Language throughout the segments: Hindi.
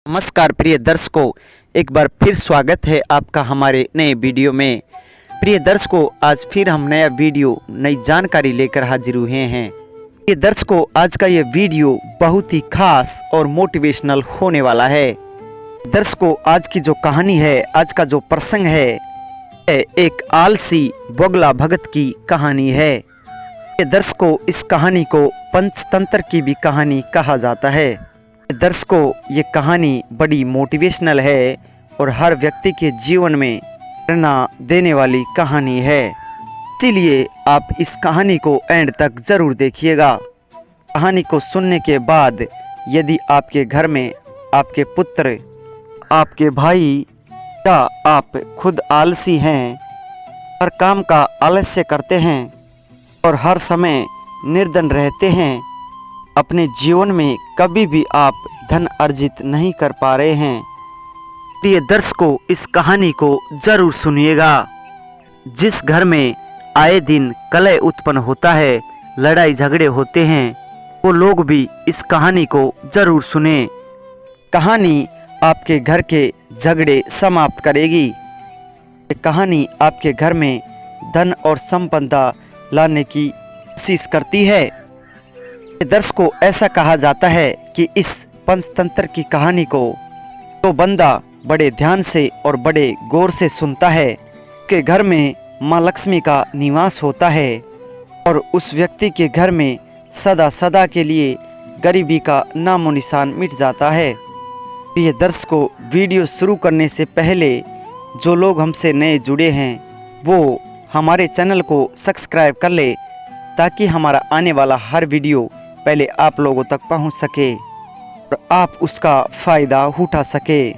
नमस्कार प्रिय दर्शकों, एक बार फिर स्वागत है आपका हमारे नए वीडियो में। प्रिय दर्शकों, आज फिर हम नया वीडियो नई जानकारी लेकर हाजिर हुए हैं। प्रिय दर्शकों, आज का ये वीडियो बहुत ही खास और मोटिवेशनल होने वाला है। दर्शकों, आज की जो कहानी है, आज का जो प्रसंग है, एक आलसी बोगला भगत की कहानी है। प्रिय दर्शकों, इस कहानी को पंचतंत्र की भी कहानी कहा जाता है। दर्शकों, ये कहानी बड़ी मोटिवेशनल है और हर व्यक्ति के जीवन में प्रेरणा देने वाली कहानी है। इसीलिए आप इस कहानी को एंड तक जरूर देखिएगा। कहानी को सुनने के बाद यदि आपके घर में आपके पुत्र, आपके भाई या आप खुद आलसी हैं, हर काम का आलस्य करते हैं और हर समय निर्धन रहते हैं, अपने जीवन में कभी भी आप धन अर्जित नहीं कर पा रहे हैं, प्रिय दर्शकों, इस कहानी को जरूर सुनिएगा। जिस घर में आए दिन कलह उत्पन्न होता है, लड़ाई झगड़े होते हैं, वो लोग भी इस कहानी को जरूर सुने। कहानी आपके घर के झगड़े समाप्त करेगी। ये कहानी आपके घर में धन और संपदा लाने की कोशिश करती है। दर्शकों, ऐसा कहा जाता है कि इस पंचतंत्र की कहानी को तो बंदा बड़े ध्यान से और बड़े गौर से सुनता है कि घर में माँ लक्ष्मी का निवास होता है और उस व्यक्ति के घर में सदा सदा के लिए गरीबी का नामो निशान मिट जाता है। ये दर्शकों, वीडियो शुरू करने से पहले जो लोग हमसे नए जुड़े हैं वो हमारे चैनल को सब्सक्राइब कर ले, ताकि हमारा आने वाला हर वीडियो पहले आप लोगों तक पहुंच सके और आप उसका फ़ायदा उठा सके।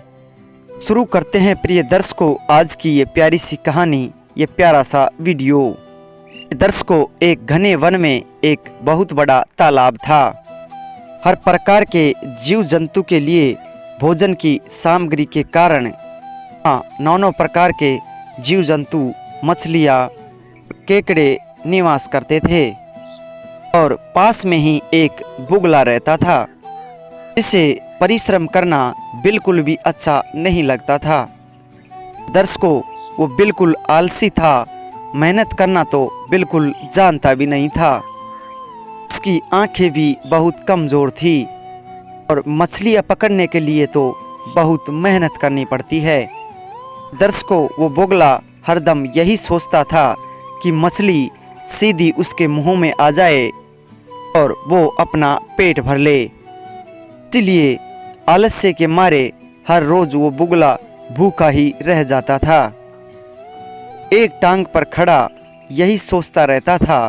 शुरू करते हैं प्रिय दर्शकों आज की ये प्यारी सी कहानी, ये प्यारा सा वीडियो। दर्शकों, एक घने वन में एक बहुत बड़ा तालाब था। हर प्रकार के जीव जंतु के लिए भोजन की सामग्री के कारण नाना प्रकार के जीव जंतु, मछलियाँ, केकड़े निवास करते थे और पास में ही एक बुगला रहता था, जिसे परिश्रम करना बिल्कुल भी अच्छा नहीं लगता था। दर्शकों, वो बिल्कुल आलसी था, मेहनत करना तो बिल्कुल जानता भी नहीं था। उसकी आंखें भी बहुत कमज़ोर थी और मछलियाँ पकड़ने के लिए तो बहुत मेहनत करनी पड़ती है। दर्शकों, वो बुगला हरदम यही सोचता था कि मछली सीधी उसके मुंह में आ जाए और वो अपना पेट भर ले। इसलिए आलस्य के मारे हर रोज वो बुगला भूखा ही रह जाता था। एक टांग पर खड़ा यही सोचता रहता था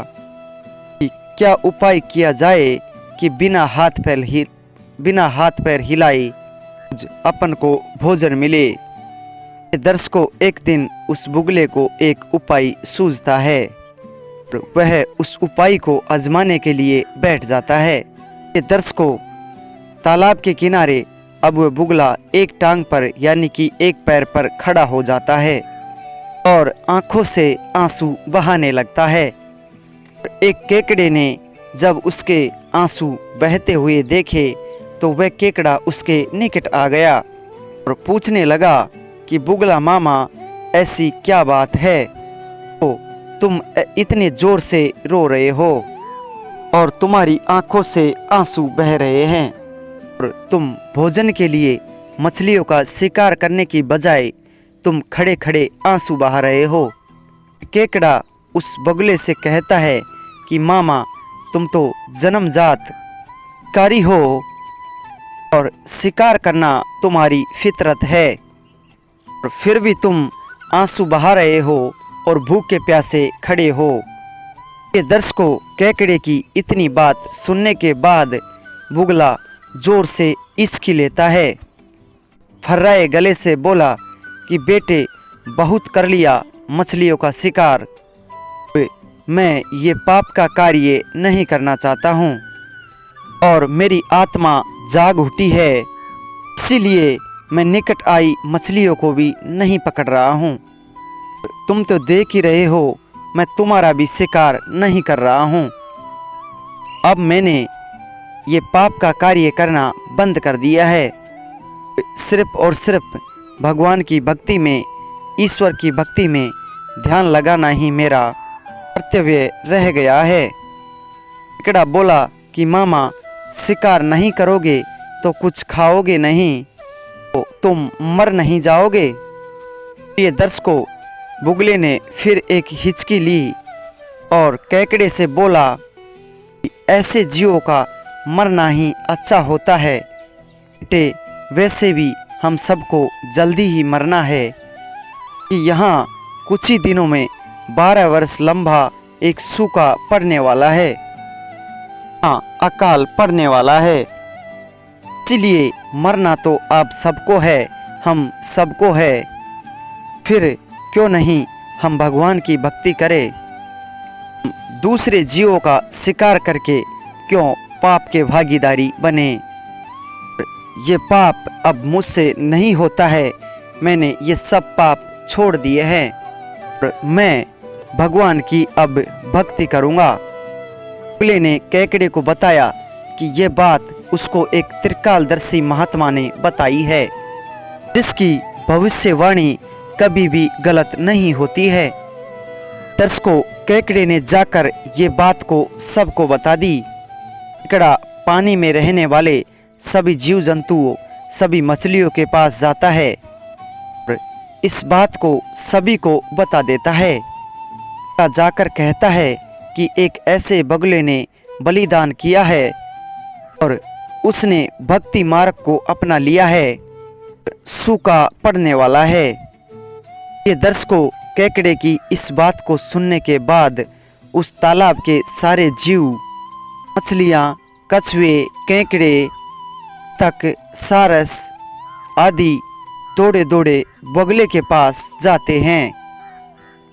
कि क्या उपाय किया जाए कि बिना हाथ पैर हिलाए अपन को भोजन मिले। दर्शकों, एक दिन उस बुगले को एक उपाय सूझता है। वह उस उपाय को आजमाने के लिए बैठ जाता है। दर्शकों, तालाब के किनारे अब वह बुगला एक टांग पर यानी कि एक पैर पर खड़ा हो जाता है और आंखों से आंसू बहाने लगता है। एक केकड़े ने जब उसके आंसू बहते हुए देखे तो वह केकड़ा उसके निकट आ गया और पूछने लगा कि बुगला मामा, ऐसी क्या बात है, तो तुम इतने जोर से रो रहे हो और तुम्हारी आंखों से आंसू बह रहे हैं और तुम भोजन के लिए मछलियों का शिकार करने की बजाय तुम खड़े खड़े आंसू बहा रहे हो। केकड़ा उस बगुले से कहता है कि मामा, तुम तो जन्मजात शिकारी हो और शिकार करना तुम्हारी फितरत है, और फिर भी तुम आंसू बहा रहे हो और भूखे प्यासे खड़े हो। ये दर्शकों, केकड़े की इतनी बात सुनने के बाद बुगला जोर से हिचकी लेता है। फर्राए गले से बोला कि बेटे, बहुत कर लिया मछलियों का शिकार, मैं ये पाप का कार्य नहीं करना चाहता हूँ और मेरी आत्मा जाग उठी है, इसीलिए मैं निकट आई मछलियों को भी नहीं पकड़ रहा हूँ। तुम तो देख ही रहे हो, मैं तुम्हारा भी शिकार नहीं कर रहा हूँ। अब मैंने ये पाप का कार्य करना बंद कर दिया है सिर्फ और सिर्फ भगवान की भक्ति में, ईश्वर की भक्ति में ध्यान लगाना ही मेरा कर्तव्य रह गया है। केकड़ा बोला कि मामा, शिकार नहीं करोगे तो कुछ खाओगे नहीं, तो तुम मर नहीं जाओगे। ये दर्शकों, बुगले ने फिर एक हिचकी ली और केकड़े से बोला कि ऐसे जीवों का मरना ही अच्छा होता है बेटे, वैसे भी हम सबको जल्दी ही मरना है कि यहाँ कुछ ही दिनों में 12 वर्ष लंबा एक सूखा पड़ने वाला है, हाँ अकाल पड़ने वाला है। इसलिए मरना तो आप सबको है, हम सबको है। फिर क्यों नहीं हम भगवान की भक्ति करें, दूसरे जीवों का शिकार करके क्यों पाप के भागीदारी बने। ये पाप अब मुझसे नहीं होता है, मैंने ये सब पाप छोड़ दिए हैं। मैं भगवान की अब भक्ति करूँगा। बुगले ने केकड़े को बताया कि ये बात उसको एक त्रिकालदर्शी महात्मा ने बताई है, जिसकी भविष्यवाणी कभी भी गलत नहीं होती है। दर्शकों, केकड़े ने जाकर ये बात को सबको बता दी। केकड़ा पानी में रहने वाले सभी जीव जंतुओं, सभी मछलियों के पास जाता है और इस बात को सभी को बता देता है। जाकर कहता है कि एक ऐसे बगुले ने बलिदान किया है और उसने भक्ति मार्ग को अपना लिया है, सूखा पड़ने वाला है। ये दर्शकों, केकड़े की इस बात को सुनने के बाद उस तालाब के सारे जीव, मछलियाँ, कछुए, केकड़े तक सारस आदि दौड़े दौड़े बगुले के पास जाते हैं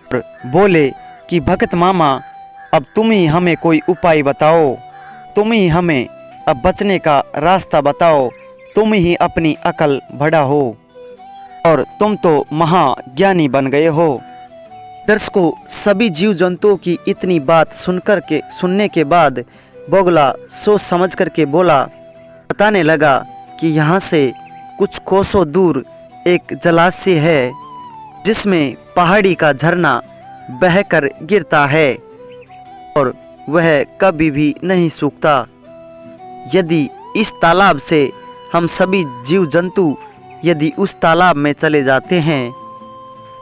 और बोले कि भगत मामा, अब तुम ही हमें कोई उपाय बताओ, तुम ही हमें अब बचने का रास्ता बताओ, तुम ही अपनी अकल बढ़ाओ और तुम तो महाज्ञानी बन गए हो। दर्शकों, सभी जीव जंतुओं की इतनी बात सुनने के बाद बगुला सोच समझ करके बोला, बताने लगा कि यहाँ से कुछ कोसों दूर एक जलाशय है, जिसमें पहाड़ी का झरना बहकर गिरता है और वह कभी भी नहीं सूखता। यदि इस तालाब से हम सभी जीव जंतु यदि उस तालाब में चले जाते हैं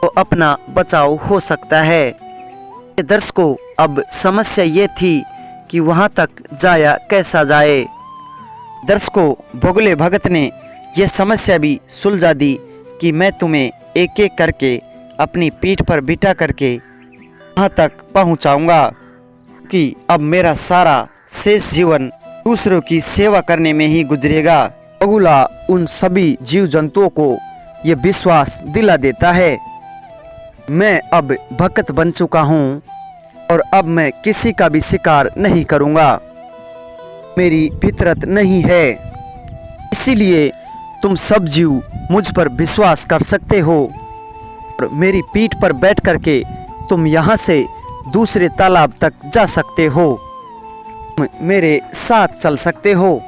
तो अपना बचाव हो सकता है। दर्शकों, अब समस्या ये थी कि वहाँ तक जाया कैसा जाए। दर्शकों, बगुले भगत ने यह समस्या भी सुलझा दी कि मैं तुम्हें एक एक करके अपनी पीठ पर बिठा करके वहाँ तक पहुँचाऊँगा कि अब मेरा सारा शेष जीवन दूसरों की सेवा करने में ही गुजरेगा। बगुला उन सभी जीव जंतुओं को ये विश्वास दिला देता है, मैं अब भक्त बन चुका हूँ और अब मैं किसी का भी शिकार नहीं करूँगा, मेरी फितरत नहीं है। इसीलिए तुम सब जीव मुझ पर विश्वास कर सकते हो और मेरी पीठ पर बैठ करके तुम यहाँ से दूसरे तालाब तक जा सकते हो, मेरे साथ चल सकते हो।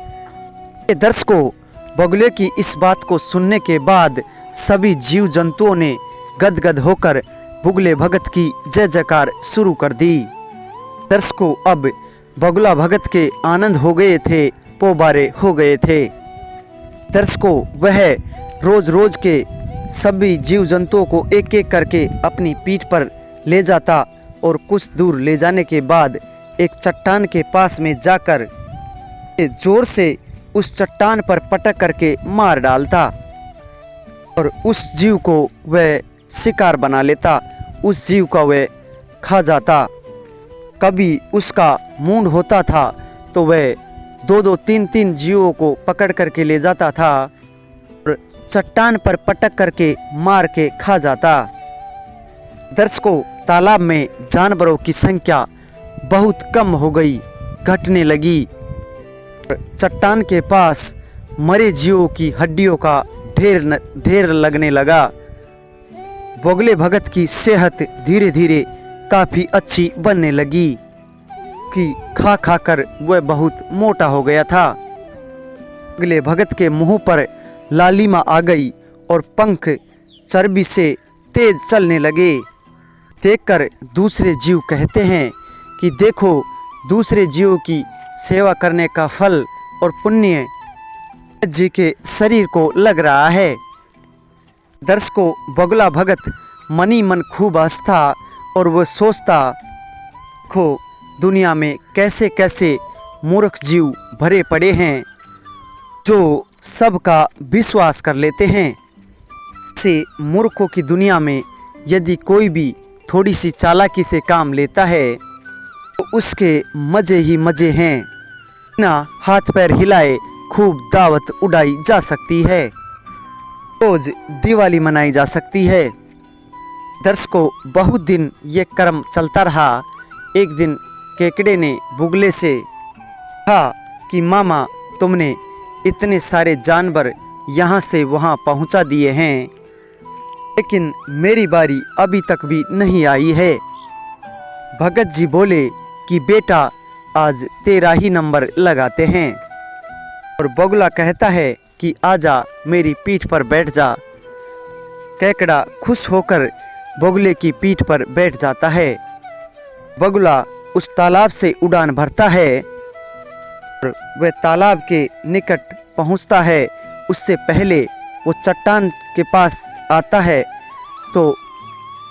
दर्शकों, बगुले की इस बात को सुनने के बाद सभी जीव जंतुओं ने गदगद होकर बगुले भगत की जय जयकार शुरू कर दी। दर्शकों, अब बगुला भगत के आनंद हो गए थे, पोबारे हो गए थे। दर्शकों, वह रोज रोज के सभी जीव जंतुओं को एक एक करके अपनी पीठ पर ले जाता और कुछ दूर ले जाने के बाद एक चट्टान के पास में जाकर जोर से उस चट्टान पर पटक करके मार डालता और उस जीव को वह शिकार बना लेता, उस जीव का वह खा जाता। कभी उसका मूड होता था तो वह 2-2, 3-3 जीवों को पकड़ करके ले जाता था और चट्टान पर पटक करके मार के खा जाता। दर्शकों, तालाब में जानवरों की संख्या बहुत कम हो गई, घटने लगी। चट्टान के पास मरे जीवों की हड्डियों का ढेर लगने लगा। बगुले भगत की सेहत धीरे धीरे काफ़ी अच्छी बनने लगी कि खा खाकर वह बहुत मोटा हो गया था। बगुले भगत के मुंह पर लालिमा आ गई और पंख चर्बी से तेज चलने लगे। देखकर दूसरे जीव कहते हैं कि देखो, दूसरे जीवों की सेवा करने का फल और पुण्य जी के शरीर को लग रहा है। दर्शकों, बगुला भगत मनी मन खूब हंसता और वह सोचता, खो दुनिया में कैसे कैसे मूर्ख जीव भरे पड़े हैं जो सबका विश्वास कर लेते हैं। ऐसे मूर्खों की दुनिया में यदि कोई भी थोड़ी सी चालाकी से काम लेता है तो उसके मज़े ही मज़े हैं। बिना हाथ पैर हिलाए खूब दावत उड़ाई जा सकती है, रोज दिवाली मनाई जा सकती है। दर्शकों, बहुत दिन ये क्रम चलता रहा। एक दिन केकड़े ने बुगले से कहा कि मामा, तुमने इतने सारे जानवर यहाँ से वहाँ पहुँचा दिए हैं, लेकिन मेरी बारी अभी तक भी नहीं आई है। भगत जी बोले कि बेटा, आज तेरा ही नंबर लगाते हैं। और बगुला कहता है कि आजा, मेरी पीठ पर बैठ जा। केकड़ा खुश होकर बगुले की पीठ पर बैठ जाता है। बगुला उस तालाब से उड़ान भरता है और वह तालाब के निकट पहुंचता है। उससे पहले वो चट्टान के पास आता है तो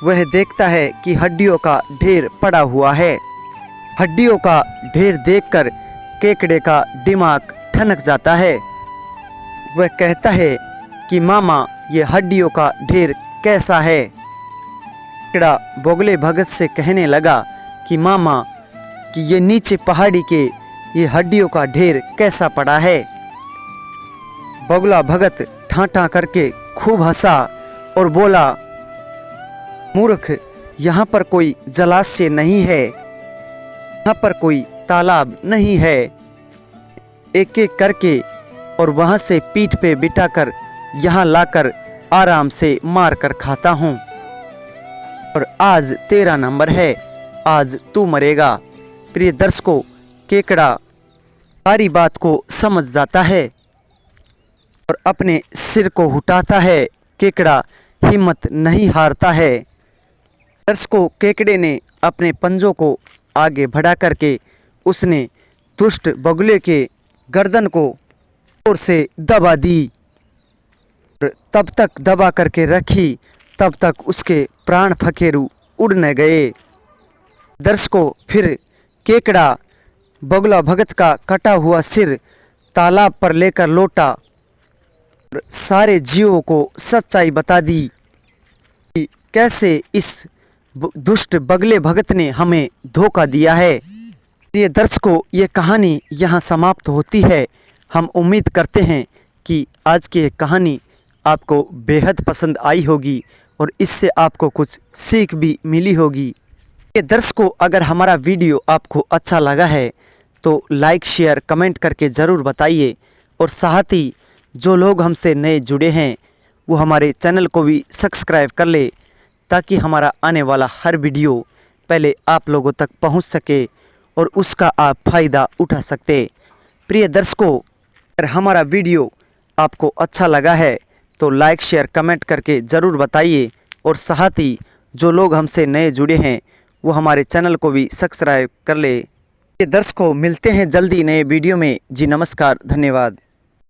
वह देखता है कि हड्डियों का ढेर पड़ा हुआ है। हड्डियों का ढेर देखकर केकड़े का दिमाग ठनक जाता है। वह कहता है कि मामा, ये हड्डियों का ढेर कैसा है? केकड़ा बगुले भगत से कहने लगा कि मामा, कि ये नीचे पहाड़ी के ये हड्डियों का ढेर कैसा पड़ा है। बगुला भगत ठाठा करके खूब हंसा और बोला, मूर्ख, यहाँ पर कोई जलाशय नहीं है, यहाँ पर कोई तालाब नहीं है। एक एक करके और वहाँ से पीठ पे बिठाकर यहाँ लाकर आराम से मार कर खाता हूँ। और आज तेरा नंबर है, आज तू मरेगा। प्रिय दर्शकों, केकड़ा सारी बात को समझ जाता है और अपने सिर को उठाता है। केकड़ा हिम्मत नहीं हारता है। दर्शकों, केकड़े ने अपने पंजों को आगे बढ़ा करके उसने दुष्ट बगुले के गर्दन को जोर से दबा दी। और तब तक दबा करके रखी तब तक उसके प्राण फकेरू उड़ न गए। दर्शकों, फिर केकड़ा बगुला भगत का कटा हुआ सिर तालाब पर लेकर लौटा और सारे जीवों को सच्चाई बता दी कि कैसे इस दुष्ट बगले भगत ने हमें धोखा दिया है। ये दर्शकों, ये कहानी यहाँ समाप्त होती है। हम उम्मीद करते हैं कि आज की ये कहानी आपको बेहद पसंद आई होगी और इससे आपको कुछ सीख भी मिली होगी। ये दर्शकों, अगर हमारा वीडियो आपको अच्छा लगा है तो लाइक, शेयर, कमेंट करके ज़रूर बताइए। और साथ ही जो लोग हमसे नए जुड़े हैं वो हमारे चैनल को भी सब्सक्राइब कर ले, ताकि हमारा आने वाला हर वीडियो पहले आप लोगों तक पहुंच सके और उसका आप फ़ायदा उठा सकते। प्रिय दर्शकों, अगर हमारा वीडियो आपको अच्छा लगा है तो लाइक, शेयर, कमेंट करके ज़रूर बताइए। और साथ ही जो लोग हमसे नए जुड़े हैं वो हमारे चैनल को भी सब्सक्राइब कर ले। दर्शकों, मिलते हैं जल्दी नए वीडियो में। जी नमस्कार, धन्यवाद।